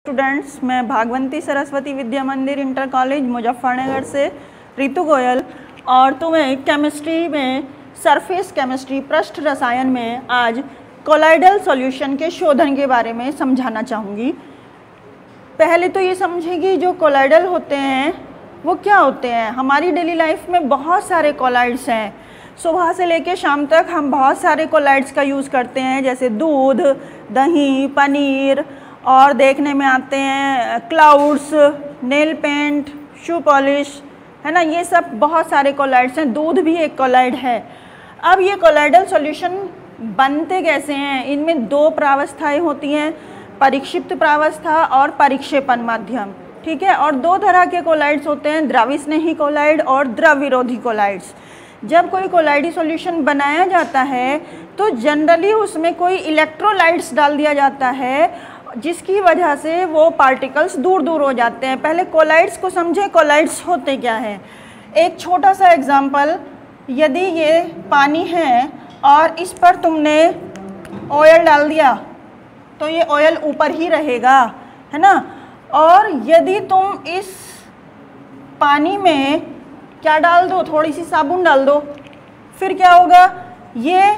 Students, मैं भागवंती सरस्वती विद्या मंदिर inter college Muzaffarnagar से रितु गोयल और तुम्हें केमिस्ट्री में सरफेस केमिस्ट्री पृष्ठ रसायन में आज कोलाइडल सॉल्यूशन के शोधन के बारे में समझाना चाहूँगी। पहले तो ये समझेगी जो कोलाइडल होते हैं वो क्या होते हैं। हमारी डेली लाइफ में बहुत सारे कोलाइड्स हैं। सुबह से लेकर शाम तक हम बहुत सारे कोलाइड्स का यूज़ करते हैं, जैसे दूध, दही, पनीर और देखने में आते हैं clouds, nail paint, shoe polish, है ना। ये सब बहुत सारे कोलाइड्स हैं। दूध भी एक कोलाइड है। अब ये कोलाइडल सॉल्यूशन बनते कैसे हैं? इनमें दो प्रावस्थाएं होती हैं, परिक्षिप्त प्रावस्था और परिक्षेपण माध्यम, ठीक है। और दो तरह के कोलाइड्स होते हैं, द्रविस्नेही कोलाइड और द्रव विरोधी कोलाइड्स। जब कोई कोलाइडी सॉल्यूशन बनाया जाता है तो जनरली उसमें कोई इलेक्ट्रोलाइट्स डाल दिया जाता है, जिसकी वजह से वो पार्टिकल्स दूर दूर हो जाते हैं। पहले कोलाइड्स को समझें, कोलाइड्स होते क्या हैं। एक छोटा सा एग्जांपल, यदि ये पानी है और इस पर तुमने ऑयल डाल दिया तो ये ऑयल ऊपर ही रहेगा, है ना। और यदि तुम इस पानी में क्या डाल दो, थोड़ी सी साबुन डाल दो, फिर क्या होगा, ये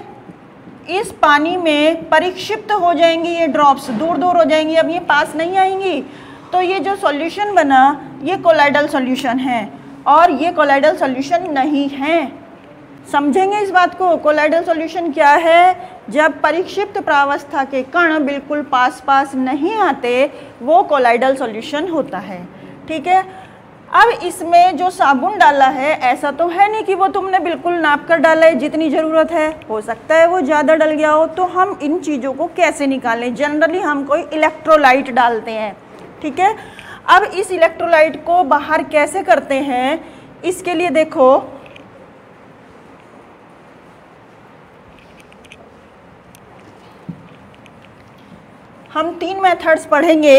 इस पानी में परिक्षिप्त हो जाएंगी, ये ड्रॉप्स दूर दूर हो जाएंगी, अब ये पास नहीं आएंगी। तो ये जो सॉल्यूशन बना ये कोलाइडल सॉल्यूशन है और ये कोलाइडल सॉल्यूशन नहीं है। समझेंगे इस बात को। कोलाइडल सॉल्यूशन क्या है? जब परिक्षिप्त प्रावस्था के कण बिल्कुल पास पास नहीं आते वो कोलाइडल सॉल्यूशन होता है, ठीक है। अब इसमें जो साबुन डाला है, ऐसा तो है नहीं कि वो तुमने बिल्कुल नाप कर डाला है जितनी ज़रूरत है, हो सकता है वो ज़्यादा डल गया हो। तो हम इन चीज़ों को कैसे निकालें? जनरली हम कोई इलेक्ट्रोलाइट डालते हैं, ठीक है। अब इस इलेक्ट्रोलाइट को बाहर कैसे करते हैं, इसके लिए देखो, हम तीन मेथड्स पढ़ेंगे।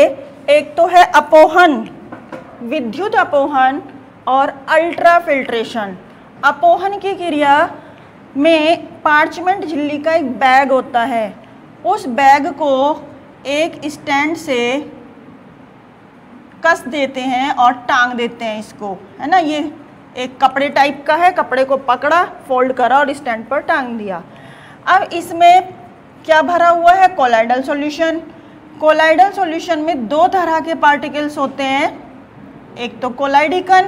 एक तो है अपोहन, विद्युत अपोहन और अल्ट्रा फिल्ट्रेशन। अपोहन की क्रिया में पार्चमेंट झिल्ली का एक बैग होता है, उस बैग को एक स्टैंड से कस देते हैं और टांग देते हैं इसको, है ना। ये एक कपड़े टाइप का है, कपड़े को पकड़ा, फोल्ड करा और स्टैंड पर टांग दिया। अब इसमें क्या भरा हुआ है? Colloidal solution. कोलाइडल सॉल्यूशन में दो तरह के पार्टिकल्स होते हैं, एक तो कोलाइडी कण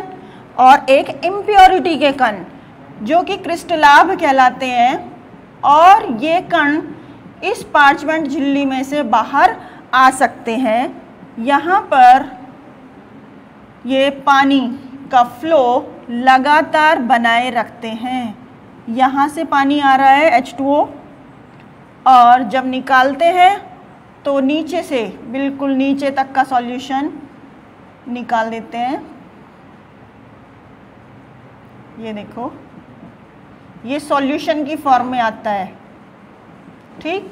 और एक इम्प्योरिटी के कण, जो कि क्रिस्टलाभ कहलाते हैं। और ये कण इस पार्चमेंट झिल्ली में से बाहर आ सकते हैं। यहाँ पर ये पानी का फ्लो लगातार बनाए रखते हैं। यहाँ से पानी आ रहा है H2O और जब निकालते हैं तो नीचे से बिल्कुल नीचे तक का सॉल्यूशन निकाल देते हैं। ये देखो, ये सॉल्यूशन की फॉर्म में आता है, ठीक।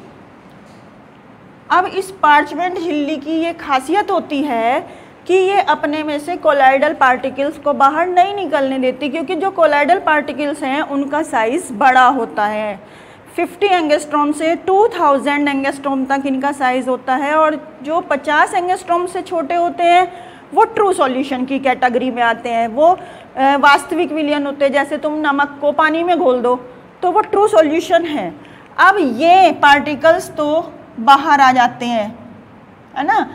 अब इस पार्चमेंट झिल्ली की ये खासियत होती है कि ये अपने में से कोलाइडल पार्टिकल्स को बाहर नहीं निकलने देती, क्योंकि जो कोलाइडल पार्टिकल्स हैं उनका साइज़ बड़ा होता है। 50 एंगस्ट्रॉम से 2000 एंगस्ट्रॉम तक इनका साइज़ होता है। और जो 50 एंगस्ट्रॉम से छोटे होते हैं वो ट्रू सॉल्यूशन की कैटेगरी में आते हैं, वो वास्तविक विलयन होते हैं। जैसे तुम नमक को पानी में घोल दो तो वो ट्रू सॉल्यूशन है। अब ये पार्टिकल्स तो बाहर आ जाते हैं, है ना।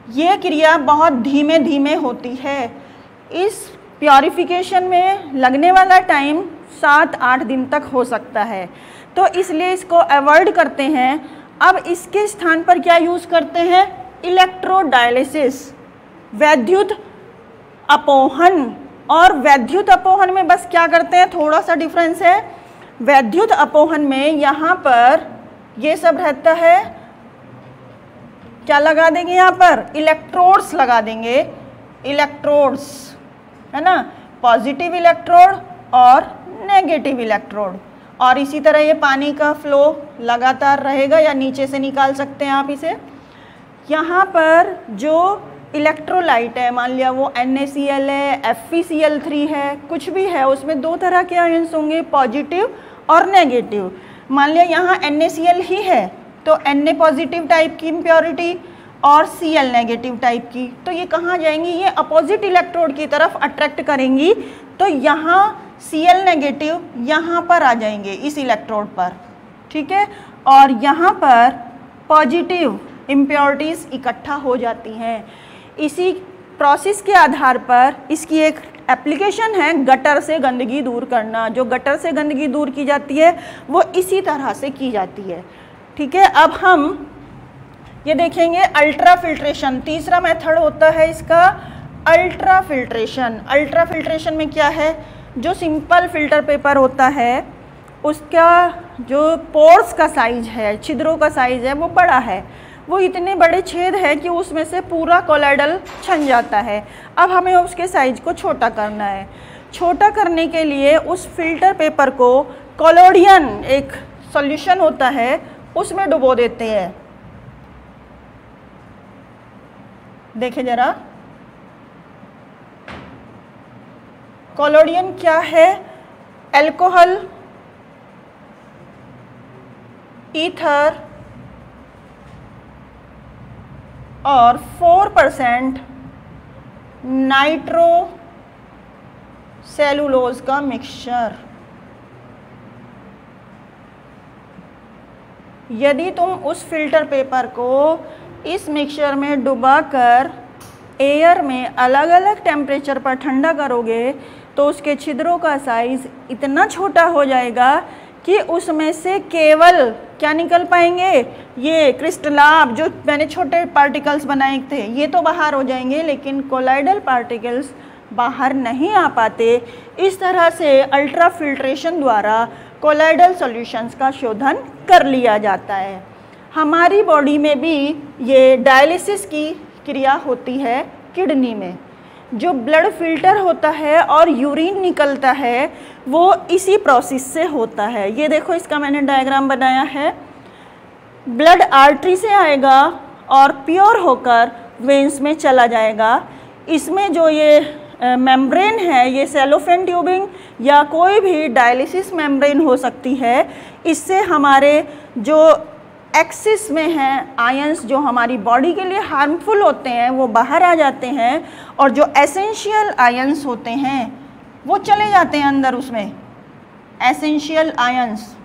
ये क्रिया बहुत धीमे धीमे होती है। इस प्योरिफिकेशन में लगने वाला टाइम 7-8 दिन तक हो सकता है, तो इसलिए इसको अवॉइड करते हैं। अब इसके स्थान पर क्या यूज़ करते हैं? इलेक्ट्रोडायलिसिस, वैद्युत अपोहन। और वैद्युत अपोहन में बस क्या करते हैं, थोड़ा सा डिफरेंस है। वैद्युत अपोहन में यहाँ पर ये सब रहता है, क्या लगा देंगे यहाँ पर? इलेक्ट्रोड्स लगा देंगे, इलेक्ट्रोड्स, है ना, पॉजिटिव इलेक्ट्रोड और नेगेटिव इलेक्ट्रोड। और इसी तरह ये पानी का फ्लो लगातार रहेगा, या नीचे से निकाल सकते हैं आप इसे। यहाँ पर जो इलेक्ट्रोलाइट है, मान लिया वो NaCl है, FeCl3 है, कुछ भी है, उसमें दो तरह के आयन्स होंगे, पॉजिटिव और नेगेटिव। मान लिया यहाँ NaCl ही है तो Na पॉजिटिव टाइप की इम्प्योरिटी और Cl नेगेटिव टाइप की, तो ये कहाँ जाएंगी, ये अपोजिट इलेक्ट्रोड की तरफ अट्रैक्ट करेंगी, तो यहाँ Cl नेगेटिव यहाँ पर आ जाएंगे इस इलेक्ट्रोड पर, ठीक है, और यहाँ पर पॉजिटिव इम्प्योरिटीज़ इकट्ठा हो जाती हैं। इसी प्रोसेस के आधार पर इसकी एक एप्लीकेशन है गटर से गंदगी दूर करना। जो गटर से गंदगी दूर की जाती है वो इसी तरह से की जाती है, ठीक है। अब हम ये देखेंगे अल्ट्रा फिल्ट्रेशन, तीसरा मेथड होता है इसका अल्ट्रा फिल्ट्रेशन। अल्ट्रा फिल्ट्रेशन में क्या है, जो सिंपल फिल्टर पेपर होता है उसका जो पोर्स का साइज है, छिद्रों का साइज है वो बड़ा है, वो इतने बड़े छेद है कि उसमें से पूरा कोलाइडल छन जाता है। अब हमें उसके साइज को छोटा करना है। छोटा करने के लिए उस फिल्टर पेपर को कोलोडियन एक सॉल्यूशन होता है उसमें डुबो देते हैं। देखें जरा, कोलोडियन क्या है, अल्कोहल, ईथर और 4% नाइट्रो सेलुलोज का मिक्सचर। यदि तुम उस फिल्टर पेपर को इस मिक्सचर में डुबाकर एयर में अलग अलग टेम्परेचर पर ठंडा करोगे तो उसके छिद्रों का साइज इतना छोटा हो जाएगा कि उसमें से केवल क्या निकल पाएंगे, ये क्रिस्टलाब जो मैंने छोटे पार्टिकल्स बनाए थे ये तो बाहर हो जाएंगे, लेकिन कोलाइडल पार्टिकल्स बाहर नहीं आ पाते। इस तरह से अल्ट्रा फिल्ट्रेशन द्वारा कोलाइडल सॉल्यूशंस का शोधन कर लिया जाता है। हमारी बॉडी में भी ये डायलिसिस की क्रिया होती है किडनी में। जो ब्लड फिल्टर होता है और यूरिन निकलता है वो इसी प्रोसेस से होता है। ये देखो, इसका मैंने डायग्राम बनाया है। ब्लड आर्टरी से आएगा और प्योर होकर वेन्स में चला जाएगा। इसमें जो ये मेम्ब्रेन है, ये सेलोफेन ट्यूबिंग या कोई भी डायलिसिस मेम्ब्रेन हो सकती है। इससे हमारे जो एक्सिस में हैं आयंस जो हमारी बॉडी के लिए हार्मफुल होते हैं वो बाहर आ जाते हैं, और जो एसेंशियल आयंस होते हैं वो चले जाते हैं अंदर। उसमें एसेंशियल आयंस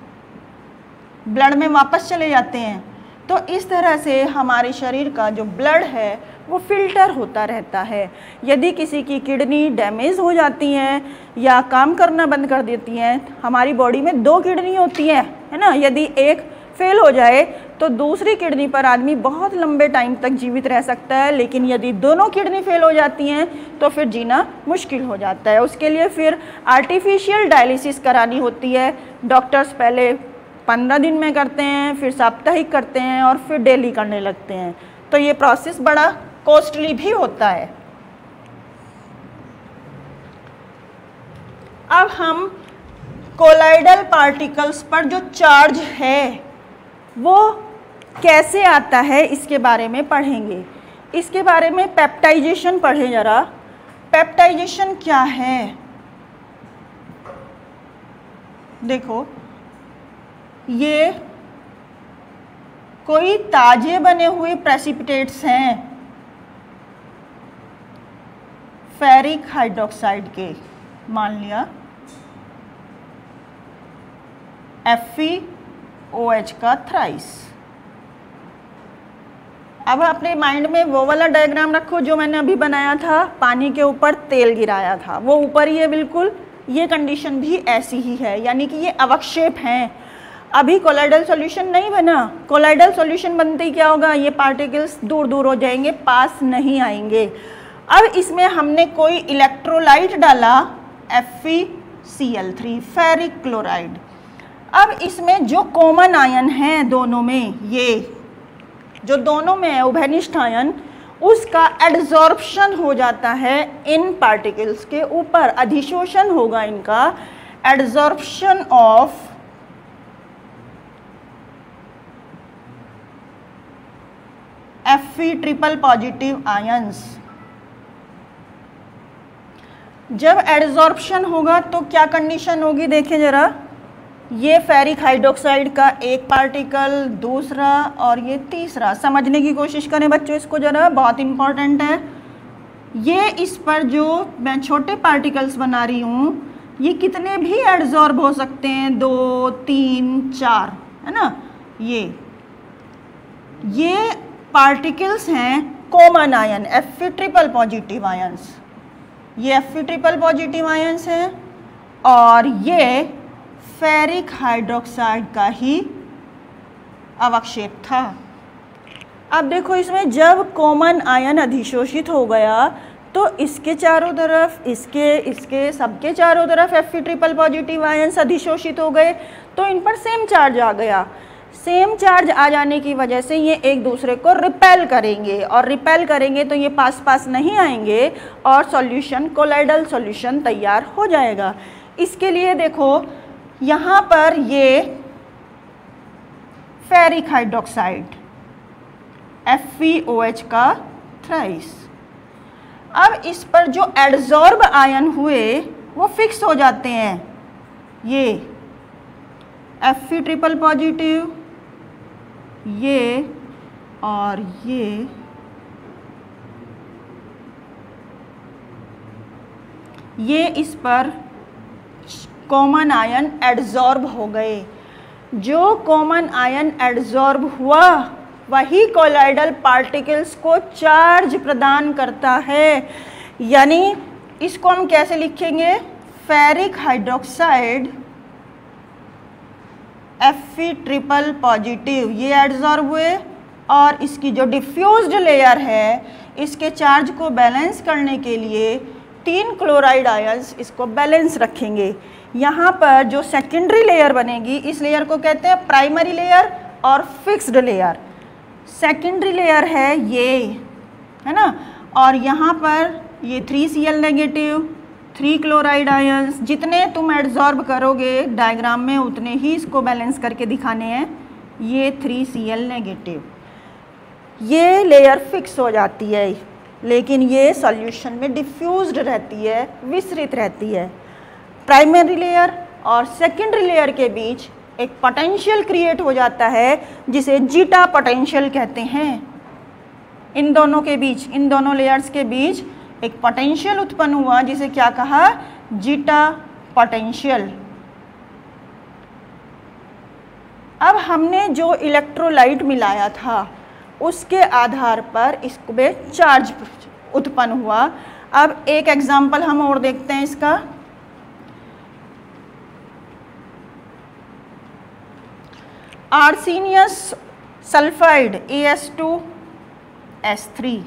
ब्लड में वापस चले जाते हैं। तो इस तरह से हमारे शरीर का जो ब्लड है वो फिल्टर होता रहता है। यदि किसी की किडनी डैमेज हो जाती हैं या काम करना बंद कर देती हैं, हमारी बॉडी में 2 किडनी होती हैं, है ना, यदि एक फेल हो जाए तो दूसरी किडनी पर आदमी बहुत लंबे टाइम तक जीवित रह सकता है, लेकिन यदि दोनों किडनी फेल हो जाती हैं तो फिर जीना मुश्किल हो जाता है। उसके लिए फिर आर्टिफिशियल डायलिसिस करानी होती है। डॉक्टर्स पहले 15 दिन में करते हैं, फिर साप्ताहिक करते हैं और फिर डेली करने लगते हैं। तो ये प्रोसेस बड़ा कॉस्टली भी होता है। अब हम कोलाइडल पार्टिकल्स पर जो चार्ज है वो कैसे आता है इसके बारे में पढ़ेंगे। इसके बारे में पेप्टाइजेशन पढ़ें जरा। पेप्टाइजेशन क्या है, देखो, ये कोई ताजे बने हुए प्रेसिपिटेट्स हैं फेरिक हाइड्रोक्साइड के, मान लिया FeOH का थ्राइस। अब अपने माइंड में वो वाला डायग्राम रखो जो मैंने अभी बनाया था, पानी के ऊपर तेल गिराया था, वो ऊपर ही है बिल्कुल। ये कंडीशन भी ऐसी ही है, यानी कि ये अवक्षेप हैं। अभी कोलाइडल सॉल्यूशन नहीं बना। कोलाइडल सॉल्यूशन बनते ही क्या होगा, ये पार्टिकल्स दूर दूर हो जाएंगे, पास नहीं आएंगे। अब इसमें हमने कोई इलेक्ट्रोलाइट डाला FeCl3 फेरिक क्लोराइड। अब इसमें जो कॉमन आयन है दोनों में, ये जो दोनों में है उभयनिष्ठ आयन, उसका एडजॉर्प्शन हो जाता है इन पार्टिकल्स के ऊपर। अधिशोषण होगा इनका, adsorption of Fe triple positive ions. जब एडजॉर्प्शन होगा तो क्या कंडीशन होगी, देखें जरा। ये फेरिक हाइड्रोक्साइड का एक पार्टिकल, दूसरा और ये तीसरा। समझने की कोशिश करें बच्चों इसको ज़रा, बहुत इम्पॉर्टेंट है। ये इस पर जो मैं छोटे पार्टिकल्स बना रही हूँ, ये कितने भी एडजॉर्ब हो सकते हैं, 2, 3, 4, है ना। ये पार्टिकल्स हैं common ion, Fe triple positive ions. ये Fe ट्रिपल पॉजिटिव आयंस हैं और ये फेरिक हाइड्रोक्साइड का ही अवक्षेप था। अब देखो इसमें जब कॉमन आयन अधिशोषित हो गया तो इसके चारों तरफ, इसके सबके चारों तरफ Fe ट्रिपल पॉजिटिव आयंस अधिशोषित हो गए, तो इन पर सेम चार्ज आ गया। सेम चार्ज आ जाने की वजह से ये एक दूसरे को रिपेल करेंगे, और रिपेल करेंगे तो ये पास पास नहीं आएंगे और सॉल्यूशन, कोलाइडल सॉल्यूशन तैयार हो जाएगा। इसके लिए देखो यहाँ पर ये फेरिक हाइड्रोक्साइड FeOH का थ्राइस। अब इस पर जो एडजॉर्ब आयन हुए वो फिक्स हो जाते हैं। ये Fe ट्रिपल पॉजिटिव, ये और ये इस पर कॉमन आयन एडजॉर्ब हो गए। जो कॉमन आयन एडजॉर्ब हुआ वही कोलाइडल पार्टिकल्स को चार्ज प्रदान करता है। यानी इसको हम कैसे लिखेंगे, ferric hydroxide Fe triple positive, ये एडजॉर्ब हुए और इसकी जो डिफ्यूज्ड लेयर है इसके चार्ज को बैलेंस करने के लिए 3 क्लोराइड आयंस इसको बैलेंस रखेंगे। यहाँ पर जो सेकेंडरी लेयर बनेगी, इस लेयर को कहते हैं प्राइमरी लेयर और फिक्स्ड लेयर। सेकेंडरी लेयर है ये, है ना, और यहाँ पर ये 3Cl नेगेटिव, 3 क्लोराइड आयंस। जितने तुम एडजॉर्ब करोगे डायग्राम में उतने ही इसको बैलेंस करके दिखाने हैं। ये 3Cl नेगेटिव, ये लेयर फिक्स हो जाती है, लेकिन ये सॉल्यूशन में डिफ्यूज्ड रहती है, विसरित रहती है। प्राइमरी लेयर और सेकेंडरी लेयर के बीच एक पोटेंशियल क्रिएट हो जाता है जिसे जीटा पोटेंशियल कहते हैं। इन दोनों के बीच, इन दोनों लेयर्स के बीच एक पोटेंशियल उत्पन्न हुआ जिसे क्या कहा, जीटा पोटेंशियल। अब हमने जो इलेक्ट्रोलाइट मिलाया था उसके आधार पर इसमें चार्ज उत्पन्न हुआ। अब एक एग्जाम्पल हम और देखते हैं इसका। आर्सेनियस सल्फाइड As2S3,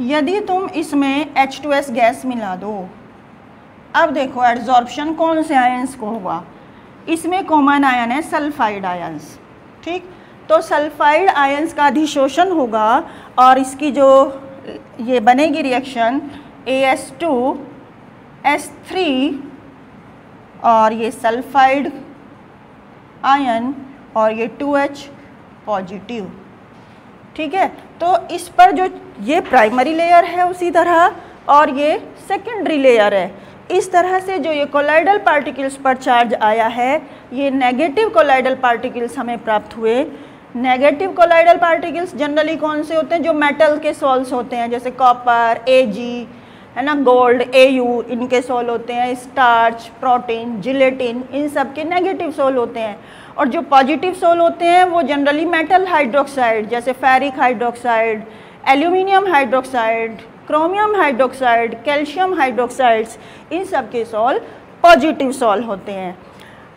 यदि तुम इसमें H2S गैस मिला दो, अब देखो एड्जॉर्प्शन कौन से आयंस को होगा। इसमें कॉमन आयन है सल्फाइड आयंस, ठीक। तो सल्फाइड आयंस का अधिशोषण होगा और इसकी जो ये बनेगी रिएक्शन As2S3 और ये सल्फाइड आयन और ये 2H पॉजिटिव, ठीक है। तो इस पर जो ये प्राइमरी लेयर है उसी तरह और ये सेकेंडरी लेयर है। इस तरह से जो ये कोलाइडल पार्टिकल्स पर चार्ज आया है, ये नेगेटिव कोलाइडल पार्टिकल्स हमें प्राप्त हुए। नेगेटिव कोलाइडल पार्टिकल्स जनरली कौन से होते हैं, जो मेटल के सॉल्ट्स होते हैं, जैसे कॉपर, Ag, है ना, गोल्ड, Au, इनके सोल होते हैं। स्टार्च, प्रोटीन, जिलेटिन, इन सब के नेगेटिव सोल होते हैं। और जो पॉजिटिव सोल होते हैं वो जनरली मेटल हाइड्रोक्साइड, जैसे ferric hydroxide, aluminium hydroxide, chromium hydroxide, calcium hydroxides, इन सब के सोल पॉजिटिव सोल होते हैं।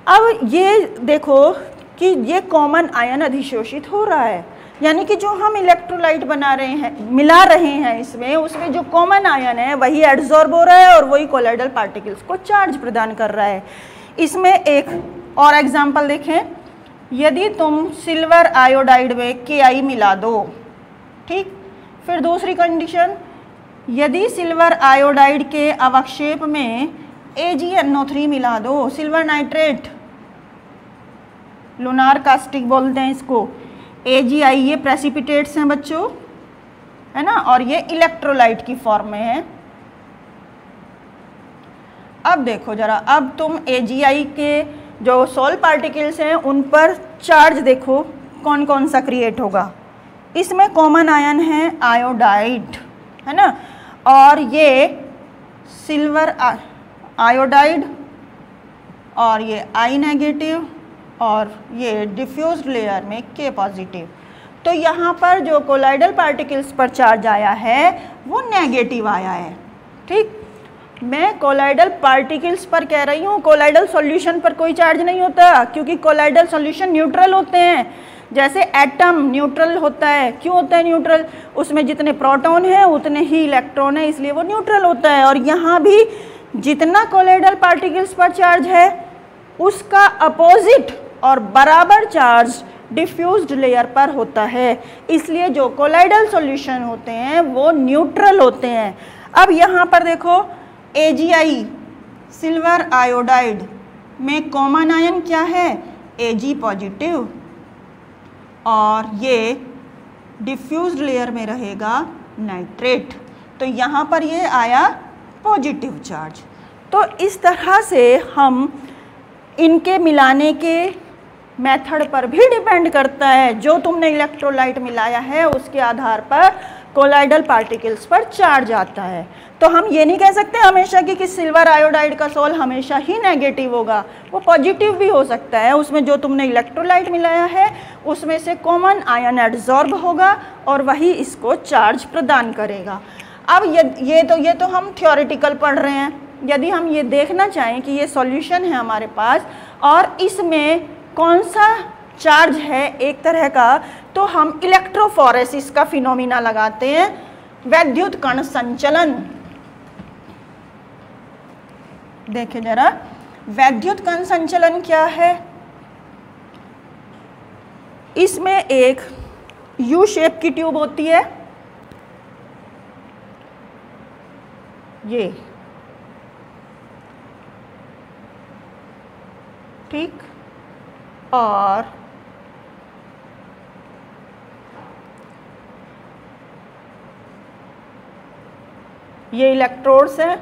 अब ये देखो कि ये कॉमन आयन अधिशोषित हो रहा है, यानी कि जो हम इलेक्ट्रोलाइट बना रहे हैं, मिला रहे हैं इसमें, उसमें जो कॉमन आयन है वही एडजॉर्ब हो रहा है और वही कोलाइडल पार्टिकल्स को चार्ज प्रदान कर रहा है। इसमें एक और एग्जांपल देखें। यदि तुम सिल्वर आयोडाइड में Ki मिला दो, ठीक। फिर दूसरी कंडीशन, यदि सिल्वर आयोडाइड के अवक्षेप में AgNO3 मिला दो, सिल्वर नाइट्रेट, लूनार कास्टिक बोलते हैं इसको। AgI ये प्रेसिपिटेट्स हैं बच्चों, है ना, और ये इलेक्ट्रोलाइट की फॉर्म में है। अब देखो जरा, अब तुम AgI के जो सॉल्ट पार्टिकल्स हैं उन पर चार्ज देखो कौन कौन सा क्रिएट होगा। इसमें कॉमन आयन है आयोडाइड, है ना, और ये सिल्वर आयोडाइड, और ये आई नेगेटिव, और ये डिफ्यूज्ड लेयर में के पॉजिटिव। तो यहाँ पर जो कोलाइडल पार्टिकल्स पर चार्ज आया है वो नेगेटिव आया है। ठीक, मैं कोलाइडल पार्टिकल्स पर कह रही हूँ, कोलाइडल सॉल्यूशन पर कोई चार्ज नहीं होता, क्योंकि कोलाइडल सॉल्यूशन न्यूट्रल होते हैं। जैसे एटम न्यूट्रल होता है, क्यों होता है न्यूट्रल? उसमें जितने प्रोटॉन हैं उतने ही इलेक्ट्रॉन है, इसलिए वो न्यूट्रल होता है। और यहाँ भी जितना कोलाइडल पार्टिकल्स पर चार्ज है उसका अपोजिट और बराबर चार्ज डिफ्यूज्ड लेयर पर होता है, इसलिए जो कोलाइडल सॉल्यूशन होते हैं वो न्यूट्रल होते हैं। अब यहाँ पर देखो AgI सिल्वर आयोडाइड में कॉमन आयन क्या है? Ag पॉजिटिव, और ये डिफ्यूज्ड लेयर में रहेगा नाइट्रेट, तो यहाँ पर ये आया पॉजिटिव चार्ज। तो इस तरह से हम इनके मिलाने के मेथड पर भी डिपेंड करता है, जो तुमने इलेक्ट्रोलाइट मिलाया है उसके आधार पर कोलाइडल पार्टिकल्स पर चार्ज आता है। तो हम ये नहीं कह सकते हमेशा कि सिल्वर आयोडाइड का सोल हमेशा ही नेगेटिव होगा, वो पॉजिटिव भी हो सकता है। उसमें जो तुमने इलेक्ट्रोलाइट मिलाया है उसमें से कॉमन आयन एड्जॉर्ब होगा और वही इसको चार्ज प्रदान करेगा। अब ये तो हम थ्योरेटिकल पढ़ रहे हैं। यदि हम ये देखना चाहें कि ये सॉल्यूशन है हमारे पास और इसमें कौन सा चार्ज है एक तरह का, तो हम इलेक्ट्रोफोरेसिस का फिनोमिना लगाते हैं, वैद्युत कण संचलन। देखिए जरा, वैद्युत कण संचलन क्या है? इसमें एक यू शेप की ट्यूब होती है, ये ठीक, और ये इलेक्ट्रोड्स हैं,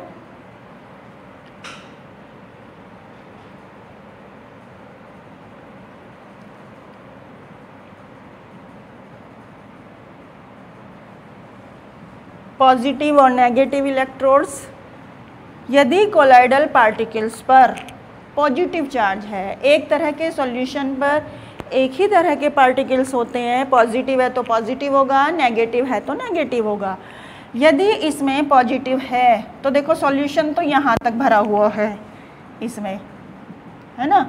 पॉजिटिव और नेगेटिव इलेक्ट्रोड्स। यदि कोलाइडल पार्टिकल्स पर पॉजिटिव चार्ज है, एक तरह के सॉल्यूशन पर एक ही तरह के पार्टिकल्स होते हैं, पॉजिटिव है तो पॉजिटिव होगा, नेगेटिव है तो नेगेटिव होगा। यदि इसमें पॉजिटिव है तो देखो सॉल्यूशन तो यहाँ तक भरा हुआ है इसमें, है ना,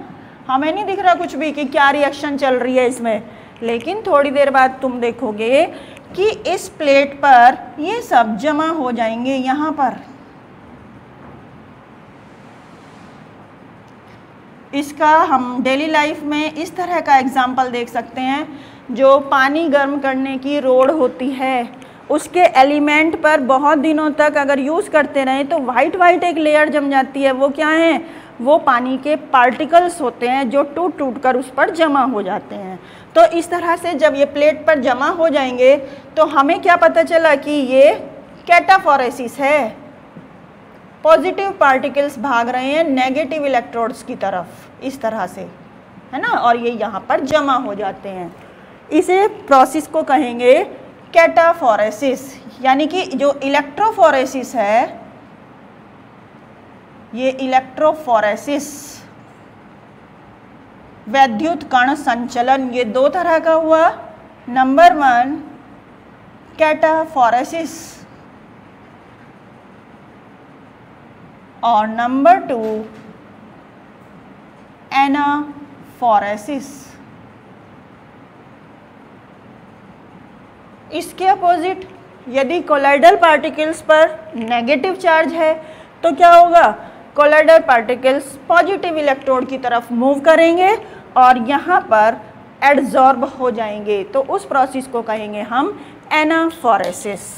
हमें नहीं दिख रहा कुछ भी कि क्या रिएक्शन चल रही है इसमें, लेकिन थोड़ी देर बाद तुम देखोगे कि इस प्लेट पर ये सब जमा हो जाएंगे यहाँ पर। इसका हम डेली लाइफ में इस तरह का एग्जाम्पल देख सकते हैं, जो पानी गर्म करने की रोड होती है उसके एलिमेंट पर बहुत दिनों तक अगर यूज़ करते रहें तो वाइट वाइट एक लेयर जम जाती है। वो क्या है? वो पानी के पार्टिकल्स होते हैं जो टूट टूट कर उस पर जमा हो जाते हैं। तो इस तरह से जब ये प्लेट पर जमा हो जाएंगे तो हमें क्या पता चला कि ये कैटाफोरेसिस है, पॉजिटिव पार्टिकल्स भाग रहे हैं नेगेटिव इलेक्ट्रोड्स की तरफ, इस तरह से, है ना, और ये यहाँ पर जमा हो जाते हैं। इसे प्रोसेस को कहेंगे कैटाफोरेसिस, यानी कि जो इलेक्ट्रोफोरेसिस है, ये इलेक्ट्रोफोरेसिस, वैद्युत कण संचलन, ये दो तरह का हुआ। नंबर 1 कैटाफोरेसिस और नंबर 2 एनाफोरेसिस। इसके अपोजिट यदि कोलाइडल पार्टिकल्स पर नेगेटिव चार्ज है तो क्या होगा? कोलाइडल पार्टिकल्स पॉजिटिव इलेक्ट्रोड की तरफ मूव करेंगे और यहाँ पर एडजॉर्ब हो जाएंगे, तो उस प्रोसेस को कहेंगे हम एनाफोरेसिस।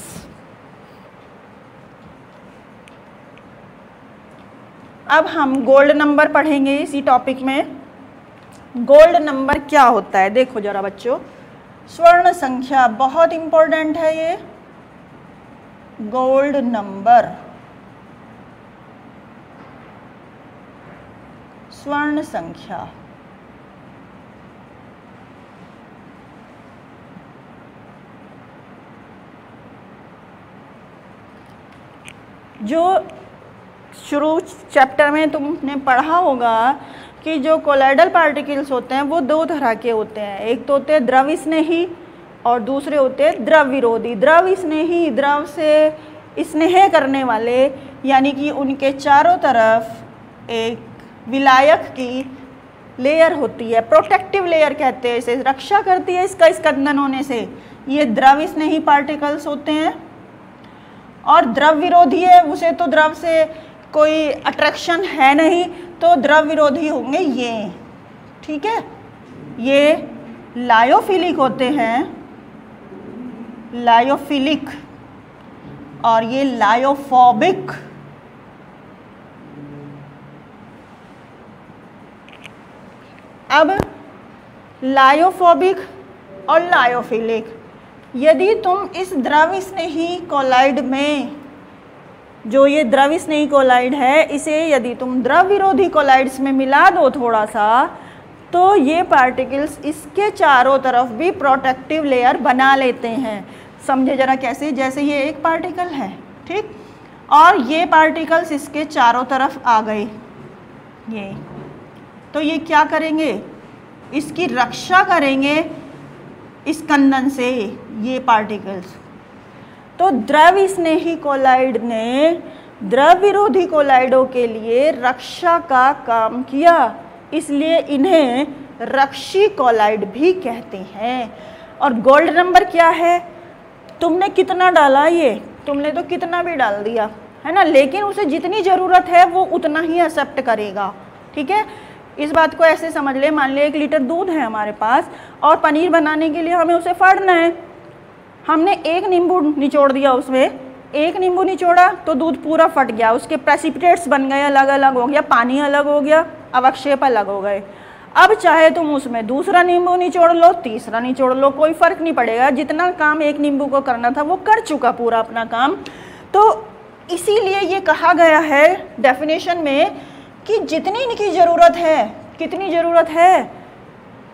अब हम गोल्ड नंबर पढ़ेंगे इसी टॉपिक में। गोल्ड नंबर क्या होता है? देखो जरा बच्चों, स्वर्ण संख्या बहुत इंपॉर्टेंट है ये। गोल्ड नंबर, स्वर्ण संख्या। जो शुरू चैप्टर में तुमने पढ़ा होगा कि जो कोलाइडल पार्टिकल्स होते हैं वो दो तरह के होते हैं, एक तो होते हैं द्रव स्नेही और दूसरे होते हैं द्रव विरोधी। द्रव स्नेही, द्रव से स्नेह करने वाले, यानी कि उनके चारों तरफ एक विलायक की लेयर होती है, प्रोटेक्टिव लेयर कहते हैं इसे, रक्षा करती है इसका स्कंदन होने से, ये द्रव स्नेही पार्टिकल्स होते हैं। और द्रव विरोधी है, उसे तो द्रव से कोई अट्रैक्शन है नहीं, तो द्रव विरोधी होंगे ये, ठीक है। ये लायोफिलिक होते हैं, लायोफिलिक, और ये लायोफोबिक। अब लायोफोबिक और लायोफिलिक, यदि तुम इस द्रव स्नेही कोलाइड में, जो ये द्रव स्नेही कोलाइड है, इसे यदि तुम द्रव विरोधी कोलाइड्स में मिला दो थोड़ा सा, तो ये पार्टिकल्स इसके चारों तरफ भी प्रोटेक्टिव लेयर बना लेते हैं। समझे जरा कैसे, जैसे ये एक पार्टिकल है, ठीक, और ये पार्टिकल्स इसके चारों तरफ आ गए, ये तो ये क्या करेंगे, इसकी रक्षा करेंगे स्कंदन से ये पार्टिकल्स। तो द्रव स्नेही कोलाइड ने द्रव विरोधी कोलाइडों के लिए रक्षा का काम किया, इसलिए इन्हें रक्षी कोलाइड भी कहते हैं। और गोल्ड नंबर क्या है, तुमने कितना डाला, ये तुमने तो कितना भी डाल दिया है ना, लेकिन उसे जितनी ज़रूरत है वो उतना ही एक्सेप्ट करेगा, ठीक है। इस बात को ऐसे समझ ले, मान लिया 1 लीटर दूध है हमारे पास और पनीर बनाने के लिए हमें उसे फाड़ना है, हमने 1 नींबू निचोड़ दिया, उसमें 1 नींबू निचोड़ा तो दूध पूरा फट गया, उसके प्रेसिपिटेट्स बन गए, अलग अलग हो गया, पानी अलग हो गया, अवक्षेप अलग हो गए। अब चाहे तुम उसमें दूसरा नींबू निचोड़ लो, तीसरा निचोड़ लो, कोई फ़र्क नहीं पड़ेगा, जितना काम 1 नींबू को करना था वो कर चुका पूरा अपना काम। तो इसीलिए ये कहा गया है डेफिनेशन में कि जितनी इनकी ज़रूरत है, कितनी ज़रूरत है,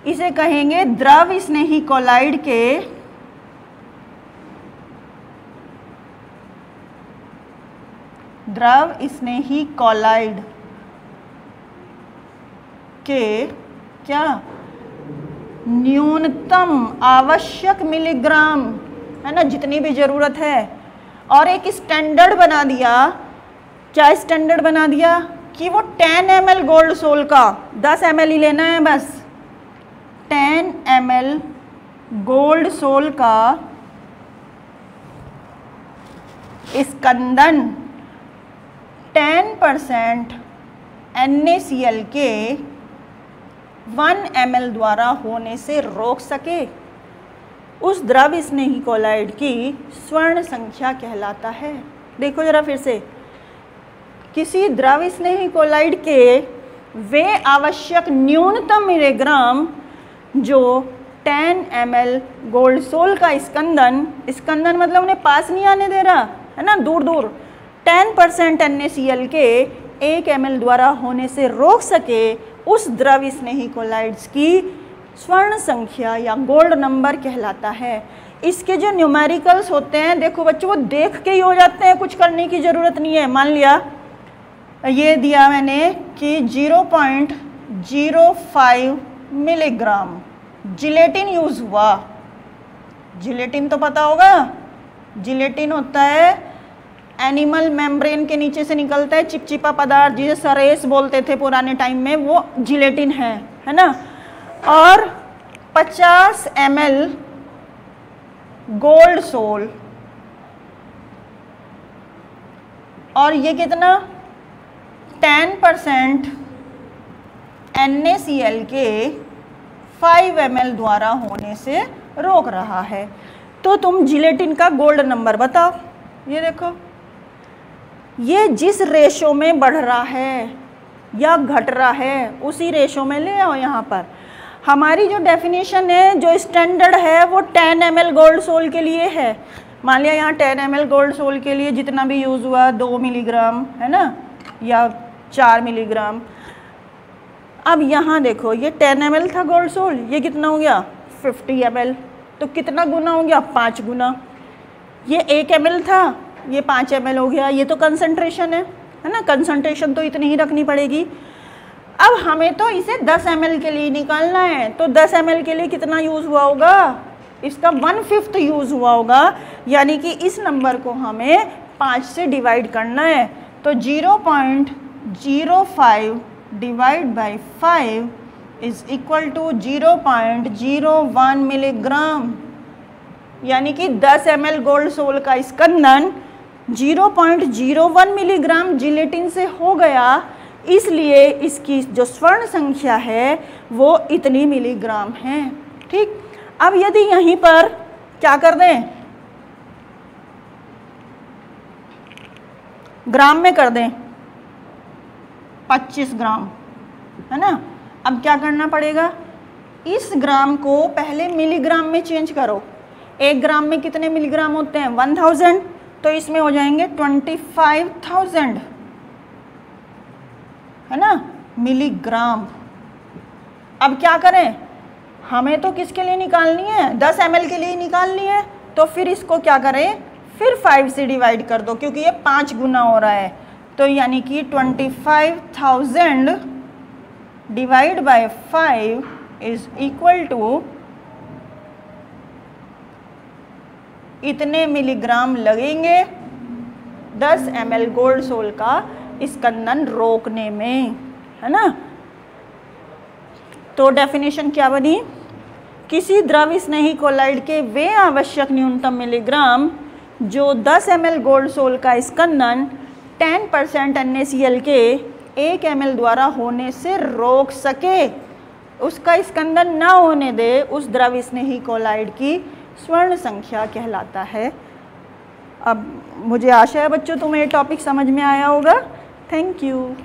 इसे कहेंगे द्रव स्नेही कोलाइड के द्रव स्नेही कोलाइड के क्या न्यूनतम आवश्यक मिलीग्राम, है ना, जितनी भी ज़रूरत है। और एक स्टैंडर्ड बना दिया, क्या स्टैंडर्ड बना दिया कि वो 10 ml गोल्ड सोल का 10 ml ही लेना है बस, 10 ml गोल्ड सोल का स्कंदन 10% NaCl के 1 ml द्वारा होने से रोक सके, उस द्रव स्नेही कोलाइड की स्वर्ण संख्या कहलाता है। देखो जरा फिर से, किसी द्रव स्नेही कोलाइड के वे आवश्यक न्यूनतम मिलीग्राम जो 10 ml गोल्ड सोल का स्कंदन, स्कंदन मतलब उन्हें पास नहीं आने दे रहा है ना, दूर दूर, 10% NaCl के 1 ml द्वारा होने से रोक सके, उस द्रव स्नेही कोलाइड्स की स्वर्ण संख्या या गोल्ड नंबर कहलाता है। इसके जो न्यूमेरिकल्स होते हैं, देखो बच्चों, वो देख के ही हो जाते हैं, कुछ करने की ज़रूरत नहीं है। मान लिया ये दिया मैंने कि 0.05 मिलीग्राम जिलेटिन यूज़ हुआ। जिलेटिन तो पता होगा, जिलेटिन होता है एनिमल मेम्ब्रेन के नीचे से निकलता है, चिपचिपा पदार्थ, जिसे सरेस बोलते थे पुराने टाइम में, वो जिलेटिन है ना। और 50 ml गोल्ड सोल, और ये कितना 10% NaCl के 5 ml द्वारा होने से रोक रहा है। तो तुम जिलेटिन का गोल्ड नंबर बताओ। ये देखो, ये जिस रेशो में बढ़ रहा है या घट रहा है उसी रेशो में ले आओ। यहाँ पर हमारी जो डेफिनेशन है, जो स्टैंडर्ड है, वो 10 ml गोल्ड सोल के लिए है। मान लिया यहाँ 10 ml गोल्ड सोल के लिए जितना भी यूज़ हुआ 2 मिलीग्राम है ना, या 4 मिलीग्राम, अब यहाँ देखो ये 10 ml था गोल्ड सोल, ये कितना हो गया 50 ml, तो कितना गुना हो गया 5 गुना। ये 1 ml था, ये 5 ml हो गया। ये तो कंसंट्रेशन है ना, कंसंट्रेशन तो इतनी ही रखनी पड़ेगी। अब हमें तो इसे 10 ml के लिए निकालना है, तो 10 ml के लिए कितना यूज़ हुआ होगा, इसका 1/5 यूज़ हुआ होगा, यानी कि इस नंबर को हमें 5 से डिवाइड करना है। तो 0.05 divide by 5 is equal to 0.01 milligram, यानी कि 10 ml गोल्ड सोल का स्कंदन 0.01 मिलीग्राम जिलेटिन से हो गया, इसलिए इसकी जो स्वर्ण संख्या है वो इतनी मिलीग्राम है। ठीक, अब यदि यहीं पर क्या कर दें, ग्राम में कर दें 25 ग्राम, है ना। अब क्या करना पड़ेगा, इस ग्राम को पहले मिलीग्राम में चेंज करो। 1 ग्राम में कितने मिलीग्राम होते हैं 1000, तो इसमें हो जाएंगे 25,000, है ना, मिलीग्राम। अब क्या करें, हमें तो किसके लिए निकालनी है 10 ml के लिए निकालनी है, तो फिर इसको क्या करें, फिर 5 से डिवाइड कर दो, क्योंकि ये 5 गुना हो रहा है। तो यानी कि 25,000 divide by 5 is equal to इतने मिलीग्राम लगेंगे 10 ml गोल्ड सोल का स्कंदन रोकने में, है ना। तो डेफिनेशन क्या बनी, किसी द्रव स्नेही कोलाइड के वे आवश्यक न्यूनतम मिलीग्राम जो 10 ml गोल्ड सोल का स्कंदन 10% NaCl के 1 ml द्वारा होने से रोक सके, उसका स्कंदन ना होने दे, उस द्रव स्नेही कोलाइड की स्वर्ण संख्या कहलाता है। अब मुझे आशा है बच्चों तुम्हें ये टॉपिक समझ में आया होगा। Thank you.